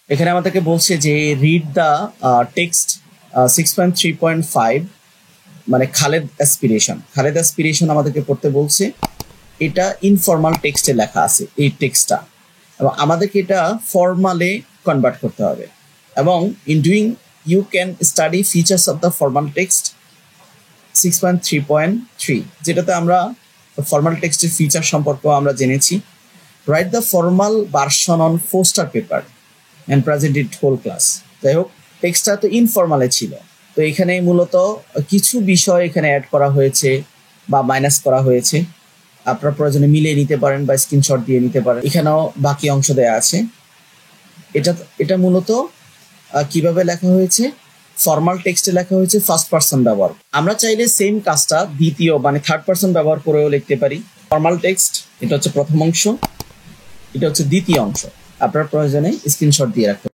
এখানে আমাদেরকে বলছে যে রিড দ্য টেক্সট 6.3.5 মানে খালেদ অ্যাসপিরেশন আমাদেরকে পড়তে বলছে। এটা ইনফর্মাল টেক্সটে লেখা আছে এই টেক্সটটা, এবং আমাদেরকে এটা ফর্মালে কনভার্ট করতে হবে। এবং in doing you can study features of the formal text 6.3.3, যেটাতে আমরা ফর্মাল টেক্সটের ফিচার সম্পর্কে আমরা জেনেছি। Write the formal version on poster paper and present it whole class. যাই হোক, টেক্সটটা তো ইনফর্মালে ছিল, তো এখানে মূলত কিছু বিষয় এখানে অ্যাড করা হয়েছে বা মাইনাস করা হয়েছে। আপনার প্রয়োজনে মিলিয়ে নিতে পারেন বা স্ক্রিনশট দিয়ে নিতে পারেন। এখানেও বাকি অংশ দেয়া আছে। এটা মূলত কিভাবে লেখা হয়েছে, ফর্মাল টেক্সটে লেখা হয়েছে ফার্স্ট পারসন ব্যবহার। আমরা চাইলে সেম কাজটা দ্বিতীয় মানে থার্ড পারসন ব্যবহার করেও লিখতে পারি। ফর্মাল টেক্সট এটা হচ্ছে প্রথম অংশ, এটা হচ্ছে দ্বিতীয় অংশ। আপনার প্রয়োজনে স্ক্রিনশট দিয়ে রাখতে